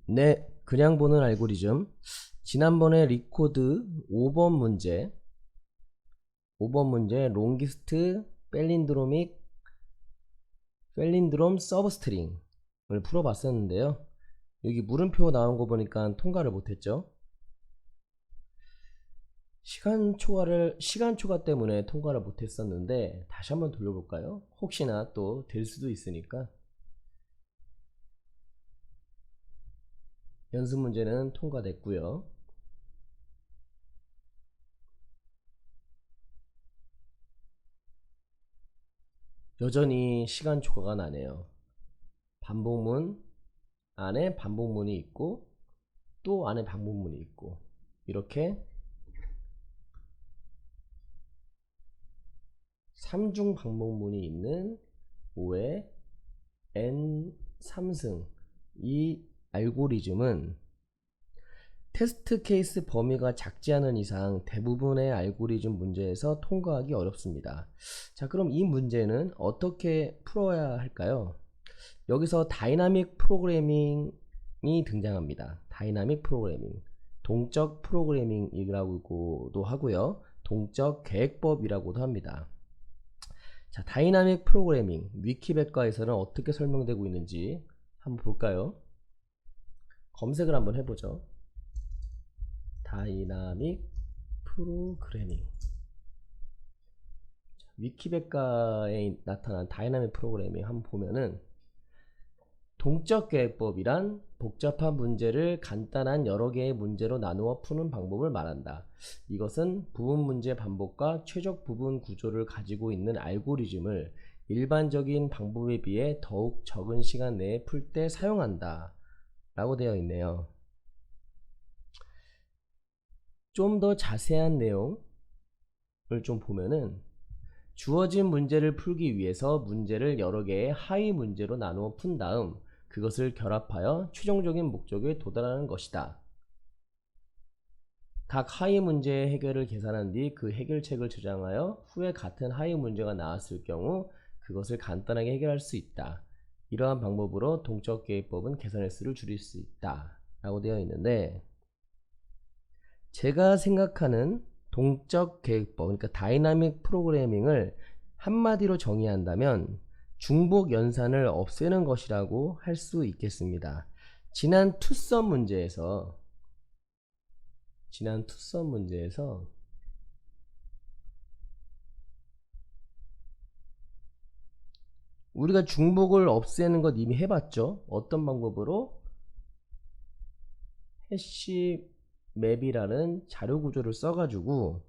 네, 그냥 보는 알고리즘. 지난번에 리코드 5번 문제 롱기스트 펠린드롬 서브스트링을 풀어봤었는데요. 여기 물음표 나온 거 보니까 통과를 못했죠. 시간 초과 때문에 통과를 못했었는데 다시 한번 돌려볼까요? 혹시나 또 될 수도 있으니까. 연습 문제는 통과됐고요. 여전히 시간 초과가 나네요. 반복문 안에 반복문이 있고 또 안에 반복문이 있고 이렇게 3중 반복문이 있는 5의 n3승 이 알고리즘은 테스트 케이스 범위가 작지 않은 이상 대부분의 알고리즘 문제에서 통과하기 어렵습니다. 자, 그럼 이 문제는 어떻게 풀어야 할까요? 여기서 다이나믹 프로그래밍이 등장합니다. 다이나믹 프로그래밍, 동적 프로그래밍이라고도 하고요, 동적 계획법이라고도 합니다. 자, 다이나믹 프로그래밍 위키백과에서는 어떻게 설명되고 있는지 한번 볼까요? 검색을 한번 해보죠. 다이나믹 프로그래밍. 위키백과에 나타난 다이나믹 프로그래밍 한번 보면은, 동적 계획법이란 복잡한 문제를 간단한 여러 개의 문제로 나누어 푸는 방법을 말한다. 이것은 부분 문제 반복과 최적 부분 구조를 가지고 있는 알고리즘을 일반적인 방법에 비해 더욱 적은 시간 내에 풀 때 사용한다 라고 되어 있네요. 좀 더 자세한 내용을 좀 보면은, 주어진 문제를 풀기 위해서 문제를 여러 개의 하위 문제로 나누어 푼 다음 그것을 결합하여 최종적인 목적에 도달하는 것이다. 각 하위 문제의 해결을 계산한 뒤 그 해결책을 저장하여 후에 같은 하위 문제가 나왔을 경우 그것을 간단하게 해결할 수 있다. 이러한 방법으로 동적 계획법은 계산의 수를 줄일 수 있다 라고 되어 있는데, 제가 생각하는 동적 계획법, 그러니까 다이나믹 프로그래밍을 한마디로 정의한다면 중복 연산을 없애는 것이라고 할 수 있겠습니다. 지난 투썸 문제에서 우리가 중복을 없애는 것 이미 해봤죠. 어떤 방법으로? 해시맵이라는 자료 구조를 써가지고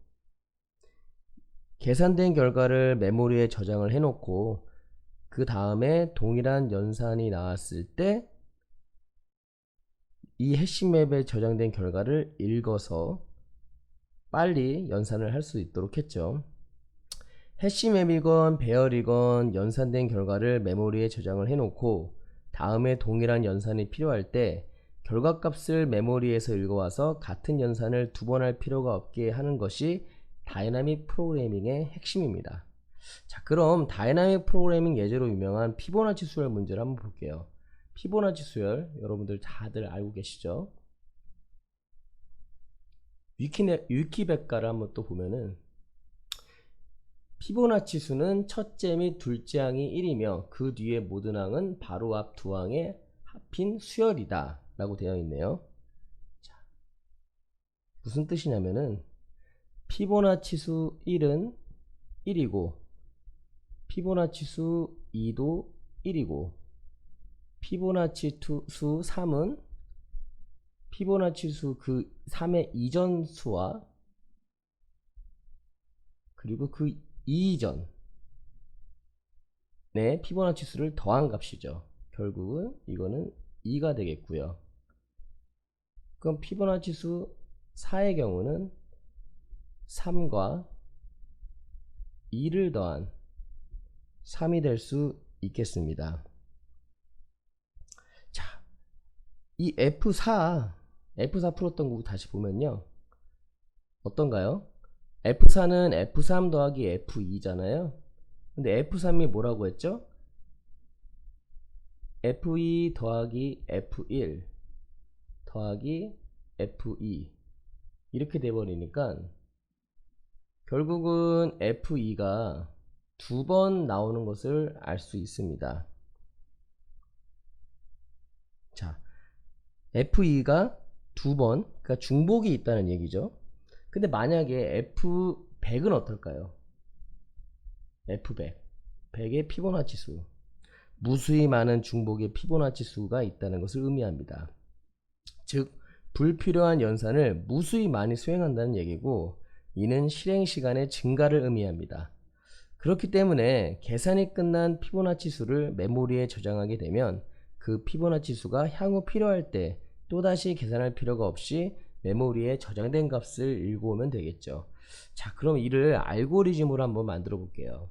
계산된 결과를 메모리에 저장을 해놓고 그 다음에 동일한 연산이 나왔을 때 이 해시맵에 저장된 결과를 읽어서 빨리 연산을 할 수 있도록 했죠. 해시맵이건 배열이건 연산된 결과를 메모리에 저장을 해놓고 다음에 동일한 연산이 필요할 때 결과값을 메모리에서 읽어와서 같은 연산을 두 번 할 필요가 없게 하는 것이 다이나믹 프로그래밍의 핵심입니다. 자, 그럼 다이나믹 프로그래밍 예제로 유명한 피보나치 수열 문제를 한번 볼게요. 피보나치 수열 여러분들 다들 알고 계시죠? 위키백과를 한번 또 보면은, 피보나치 수는 첫째 및 둘째 항이 1이며 그 뒤에 모든 항은 바로 앞 두 항의 합인 수열이다 라고 되어 있네요. 자, 무슨 뜻이냐면은 피보나치 수 1은 1이고 피보나치 수 2도 1이고 피보나치 수 3은 피보나치 수 그 3의 이전 수와 그리고 그 이전의 피보나치 수를 더한 값이죠. 결국은 이거는 2가 되겠고요. 그럼 피보나치 수 4의 경우는 3과 2를 더한 3이 될 수 있겠습니다. 자, 이 F4 풀었던 거 다시 보면요, 어떤가요? F4는 F3 더하기 F2잖아요. 근데 F3이 뭐라고 했죠? F2 더하기 F1 더하기 F2 이렇게 돼버리니까 결국은 F2가 두 번 나오는 것을 알 수 있습니다. 자, F2가 두 번, 그러니까 중복이 있다는 얘기죠. 근데 만약에 F100은 어떨까요? F100, 100의 피보나치 수, 무수히 많은 중복의 피보나치 수가 있다는 것을 의미합니다. 즉, 불필요한 연산을 무수히 많이 수행한다는 얘기고, 이는 실행 시간의 증가를 의미합니다. 그렇기 때문에 계산이 끝난 피보나치 수를 메모리에 저장하게 되면 그 피보나치 수가 향후 필요할 때 또다시 계산할 필요가 없이 메모리에 저장된 값을 읽어오면 되겠죠. 자, 그럼 이를 알고리즘으로 한번 만들어 볼게요.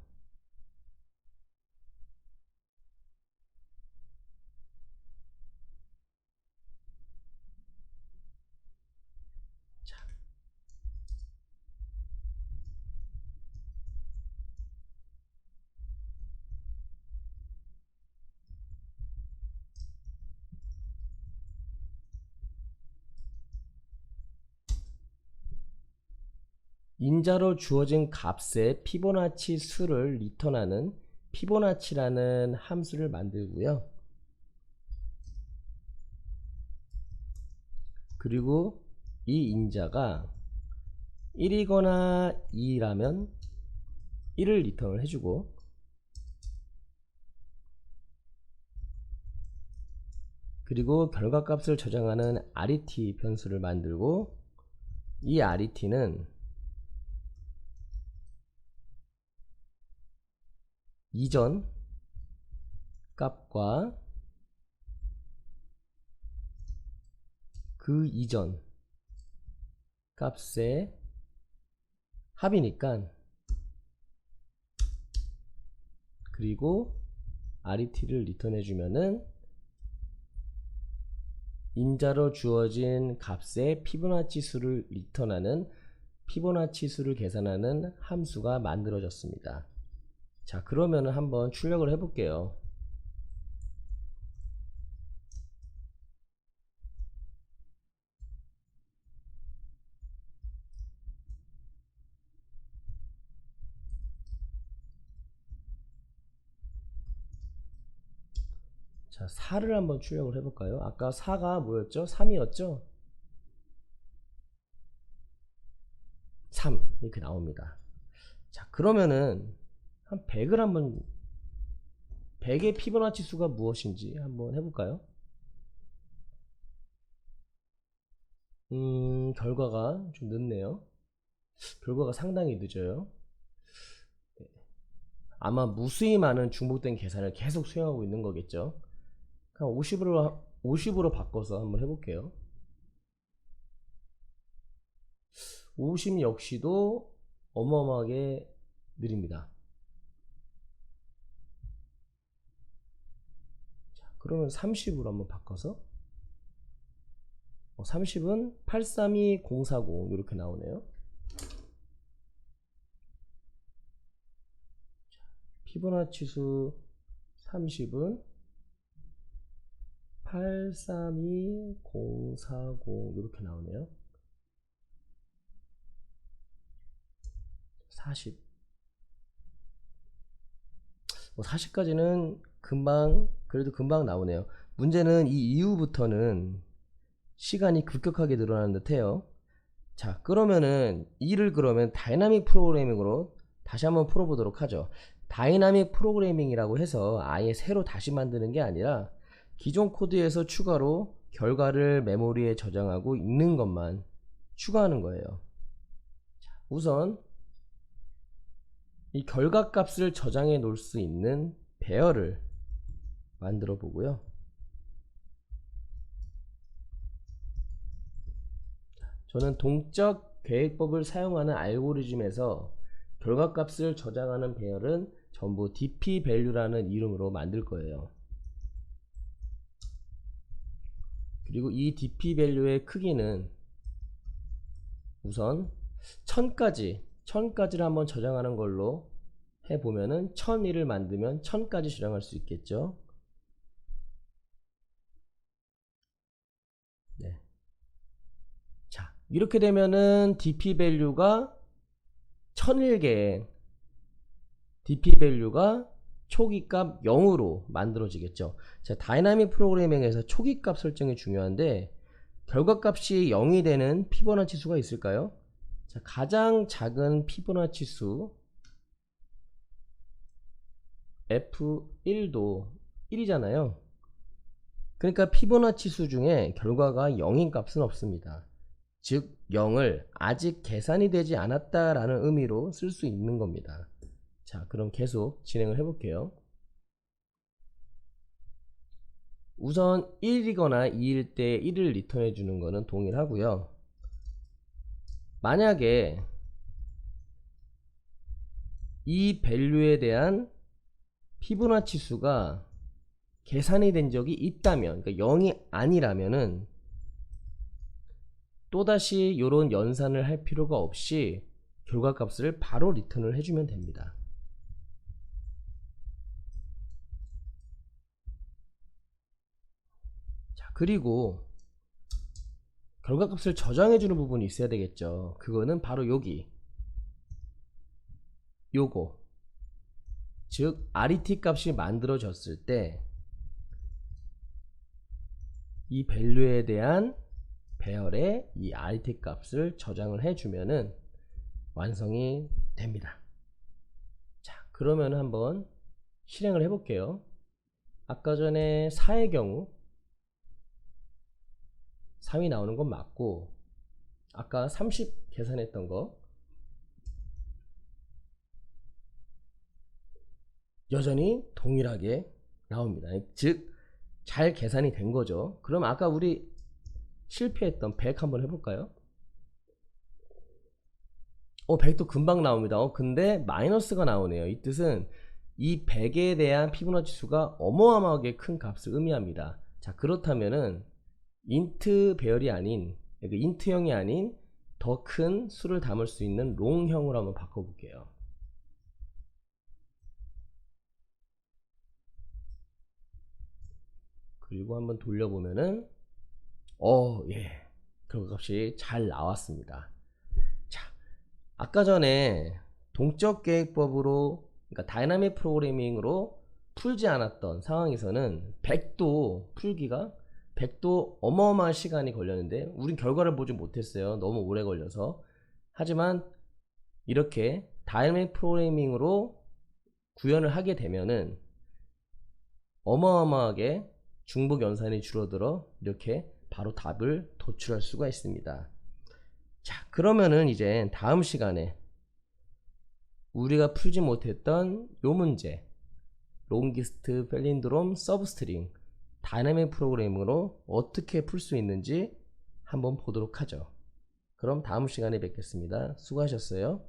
인자로 주어진 값의 피보나치 수를 리턴하는 피보나치라는 함수를 만들고요. 그리고 이 인자가 1이거나 2라면 1을 리턴을 해주고, 그리고 결과값을 저장하는 RET 변수를 만들고, 이 RET는 이전 값과 그 이전 값의 합이니까, 그리고 RET를 리턴해 주면은 인자로 주어진 값의 피보나치 수를 리턴하는 피보나치 수를 계산하는 함수가 만들어졌습니다. 자, 그러면은 한번 출력을 해 볼게요. 자, 4를 한번 출력을 해 볼까요? 아까 4가 뭐였죠? 3이었죠? 3 이렇게 나옵니다. 자, 그러면은 한 100을 한번 100의 피보나치 수가 무엇인지 한번 해볼까요? 결과가 좀 늦네요. 결과가 상당히 늦어요. 아마 무수히 많은 중복된 계산을 계속 수행하고 있는 거겠죠. 그냥 50으로 바꿔서 한번 해볼게요. 50 역시도 어마어마하게 느립니다. 자, 그러면 30으로 한번 바꿔서 30은 832040 이렇게 나오네요. 피보나치 수 30은 832040 이렇게 나오네요. 40 40까지는 그래도 금방 나오네요. 문제는 이 이후부터는 시간이 급격하게 늘어나는 듯 해요. 자, 그러면은 이를 그러면 다이나믹 프로그래밍으로 다시 한번 풀어보도록 하죠. 다이나믹 프로그래밍이라고 해서 아예 새로 다시 만드는 게 아니라 기존 코드에서 추가로 결과를 메모리에 저장하고 읽는 것만 추가하는 거예요. 자, 우선 이 결과값을 저장해 놓을 수 있는 배열을 만들어 보고요. 저는 동적 계획법을 사용하는 알고리즘에서 결과값을 저장하는 배열은 전부 dpvalue라는 이름으로 만들 거예요. 그리고 이 dpvalue의 크기는 우선 1000까지를 한번 저장하는 걸로 해보면은 1001을 만들면 1000까지 저장할 수 있겠죠. 네. 이렇게 되면은 DP 밸류가 1001개의 DP 밸류가 초기값 0으로 만들어지겠죠. 자, 다이나믹 프로그래밍에서 초기값 설정이 중요한데 결과값이 0이 되는 피보나치 수가 있을까요? 자, 가장 작은 피보나치 수 F1도 1이잖아요. 그러니까 피보나치 수 중에 결과가 0인 값은 없습니다. 즉 0을 아직 계산이 되지 않았다라는 의미로 쓸 수 있는 겁니다. 자, 그럼 계속 진행을 해볼게요. 우선 1이거나 2일 때 1을 리턴해 주는 거는 동일하고요. 만약에 이 밸류에 대한 피보나치 수가 계산이 된 적이 있다면, 그러니까 0이 아니라면은 또다시 이런 연산을 할 필요가 없이 결과값을 바로 리턴을 해주면 됩니다. 자, 그리고 결과값을 저장해주는 부분이 있어야 되겠죠. 그거는 바로 여기 요거, 즉 RET 값이 만들어졌을 때 이 밸류에 대한 배열에 이 RET 값을 저장을 해주면은 완성이 됩니다. 자, 그러면 한번 실행을 해볼게요. 아까 전에 4의 경우 3이 나오는 건 맞고, 아까 30 계산했던 거 여전히 동일하게 나옵니다. 즉 잘 계산이 된 거죠. 그럼 아까 우리 실패했던 100 한번 해볼까요? 100도 금방 나옵니다. 근데 마이너스가 나오네요. 이 뜻은 이 100에 대한 피보나치 수가 어마어마하게 큰 값을 의미합니다. 자, 그렇다면은 인트 배열이 아닌, 그러니까 인트형이 아닌 더 큰 수를 담을 수 있는 롱형으로 한번 바꿔볼게요. 그리고 한번 돌려보면은 예, 결과값이 잘 나왔습니다. 자, 아까 전에 동적 계획법으로, 그러니까 다이나믹 프로그래밍으로 풀지 않았던 상황에서는 100도 풀기가 100도 어마어마한 시간이 걸렸는데 우린 결과를 보지 못했어요. 너무 오래 걸려서. 하지만 이렇게 다이나믹 프로그래밍으로 구현을 하게 되면은 어마어마하게 중복 연산이 줄어들어 이렇게 바로 답을 도출할 수가 있습니다. 자, 그러면은 이제 다음 시간에 우리가 풀지 못했던 요 문제, 롱기스트 팔린드롬 서브스트링 다이나믹 프로그래밍으로 어떻게 풀 수 있는지 한번 보도록 하죠. 그럼 다음 시간에 뵙겠습니다. 수고하셨어요.